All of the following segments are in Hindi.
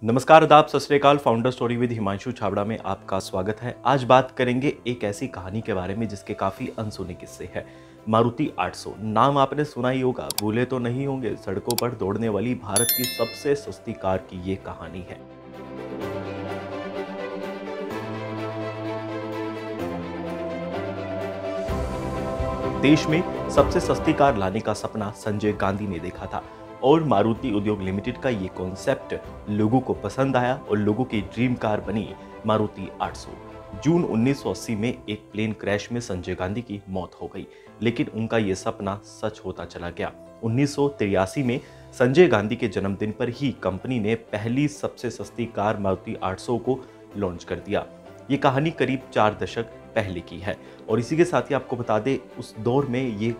नमस्कार, आदाब, सत श्री अकाल। Founder story with Himanshu Chhabra में आपका स्वागत है। आज बात करेंगे एक ऐसी कहानी के बारे में जिसके काफ़ी अनसुने किस्से हैं। मारुति 800 नाम आपने सुना ही होगा, भूले तो नहीं होंगे। सड़कों पर दौड़ने वाली भारत की सबसे सस्ती कार की ये कहानी है। देश में सबसे सस्ती कार लाने का सपना संजय गांधी ने देखा था और मारुति उद्योग लिमिटेड का ये कॉन्सेप्ट लोगों को पसंद आया और लोगों की ड्रीम कार बनी मारुति 800। जून 1980 में एक प्लेन क्रैश में संजय गांधी की मौत हो गई, लेकिन उनका ये सपना सच होता चला गया। 1983 में संजय गांधी के जन्मदिन पर ही कंपनी ने पहली सबसे सस्ती कार मारुति 800 को लॉन्च कर दिया। ये कहानी करीब 4 दशक पहले की है और इसी के साथ ही आपको बता दें, उस दौर में ये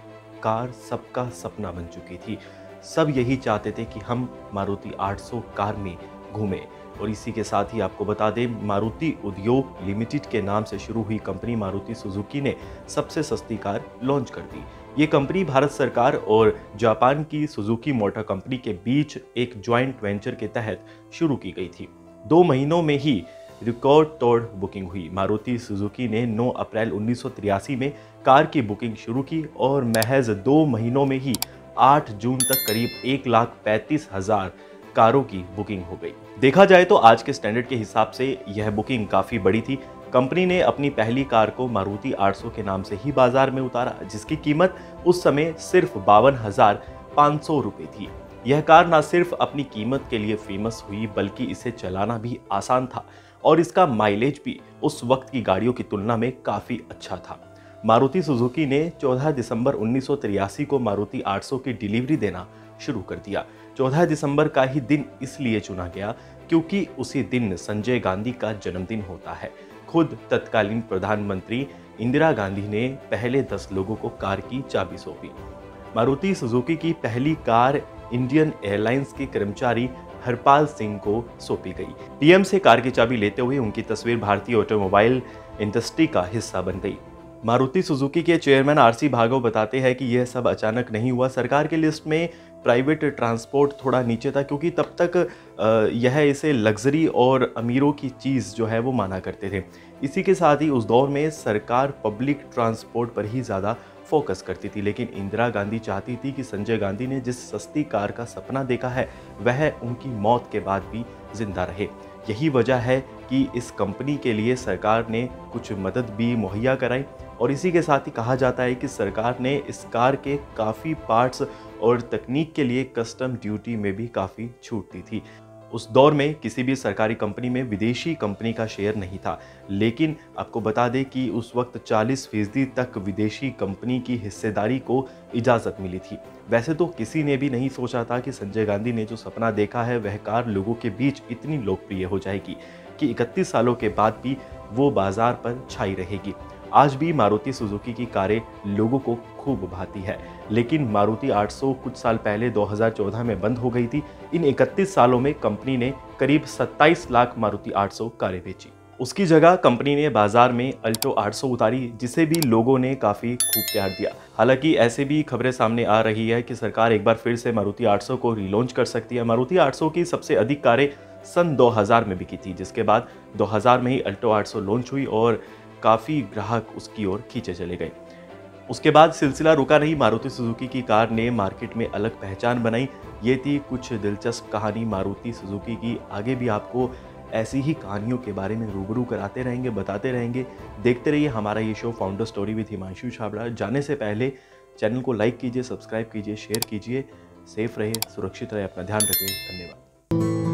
कार सबका सपना बन चुकी थी। सब यही चाहते थे कि हम मारुति 800 कार में घूमें। और इसी के साथ ही आपको बता दें, मारुति उद्योग लिमिटेड के नाम से शुरू हुई कंपनी मारुति सुजुकी ने सबसे सस्ती कार लॉन्च कर दी। ये कंपनी भारत सरकार और जापान की सुजुकी मोटर कंपनी के बीच एक ज्वाइंट वेंचर के तहत शुरू की गई थी। 2 महीनों में ही रिकॉर्ड तोड़ बुकिंग हुई। मारुति सुजुकी ने 9 अप्रैल 1983 में कार की बुकिंग शुरू की और महज 2 महीनों में ही 8 जून तक करीब 1,35,000 कारों की बुकिंग हो गई। देखा जाए तो आज के स्टैंडर्ड के हिसाब से यह बुकिंग काफ़ी बड़ी थी। कंपनी ने अपनी पहली कार को मारुति 800 के नाम से ही बाजार में उतारा, जिसकी कीमत उस समय सिर्फ 52,500 रुपये थी। यह कार ना सिर्फ अपनी कीमत के लिए फेमस हुई, बल्कि इसे चलाना भी आसान था और इसका माइलेज भी उस वक्त की गाड़ियों की तुलना में काफ़ी अच्छा था। मारुति सुजुकी ने 14 दिसंबर 1983 को मारुति 800 की डिलीवरी देना शुरू कर दिया। 14 दिसंबर का ही दिन इसलिए चुना गया क्योंकि उसी दिन संजय गांधी का जन्मदिन होता है। खुद तत्कालीन प्रधानमंत्री इंदिरा गांधी ने पहले 10 लोगों को कार की चाबी सौंपी। मारुति सुजुकी की पहली कार इंडियन एयरलाइंस के कर्मचारी हरपाल सिंह को सौंपी गई। पीएम से कार की चाबी लेते हुए उनकी तस्वीर भारतीय ऑटोमोबाइल इंडस्ट्री का हिस्सा बन गई। मारुति सुजुकी के चेयरमैन आरसी भार्गव बताते हैं कि यह सब अचानक नहीं हुआ। सरकार की लिस्ट में प्राइवेट ट्रांसपोर्ट थोड़ा नीचे था क्योंकि तब तक यह इसे लग्जरी और अमीरों की चीज़ जो है वो माना करते थे। इसी के साथ ही उस दौर में सरकार पब्लिक ट्रांसपोर्ट पर ही ज़्यादा फोकस करती थी, लेकिन इंदिरा गांधी चाहती थी कि संजय गांधी ने जिस सस्ती कार का सपना देखा है वह उनकी मौत के बाद भी जिंदा रहे। यही वजह है कि इस कंपनी के लिए सरकार ने कुछ मदद भी मुहैया कराई और इसी के साथ ही कहा जाता है कि सरकार ने इस कार के काफ़ी पार्ट्स और तकनीक के लिए कस्टम ड्यूटी में भी काफ़ी छूट दी थी। उस दौर में किसी भी सरकारी कंपनी में विदेशी कंपनी का शेयर नहीं था, लेकिन आपको बता दें कि उस वक्त 40% तक विदेशी कंपनी की हिस्सेदारी को इजाज़त मिली थी। वैसे तो किसी ने भी नहीं सोचा था कि संजय गांधी ने जो सपना देखा है वह कार लोगों के बीच इतनी लोकप्रिय हो जाएगी कि 31 सालों के बाद भी वो बाजार पर छाई रहेगी। आज भी मारुति सुजुकी की कारें लोगों को खूब भाती है, लेकिन मारुति 800 कुछ साल पहले 2014 में बंद हो गई थी। इन 31 सालों में कंपनी ने करीब 27 लाख मारुति 800 कारें बेची। उसकी जगह कंपनी ने बाजार में अल्टो 800 उतारी, जिसे भी लोगों ने काफ़ी खूब प्यार दिया। हालांकि ऐसे भी खबरें सामने आ रही है कि सरकार एक बार फिर से मारुति 800 को रीलॉन्च कर सकती है। मारुति 800 की सबसे अधिक कारें सन 2000 में बिकी थी, जिसके बाद 2000 में ही अल्टो 800 लॉन्च हुई और काफ़ी ग्राहक उसकी ओर खींचे चले गए। उसके बाद सिलसिला रुका नहीं। मारुति सुजुकी की कार ने मार्केट में अलग पहचान बनाई। ये थी कुछ दिलचस्प कहानी मारुति सुजुकी की। आगे भी आपको ऐसी ही कहानियों के बारे में रूबरू कराते रहेंगे, बताते रहेंगे। देखते रहिए हमारा ये show founder story with Himanshu Chhabra. जाने से पहले चैनल को लाइक कीजिए, सब्सक्राइब कीजिए, शेयर कीजिए। सेफ रहे, सुरक्षित रहे, अपना ध्यान रखें। धन्यवाद।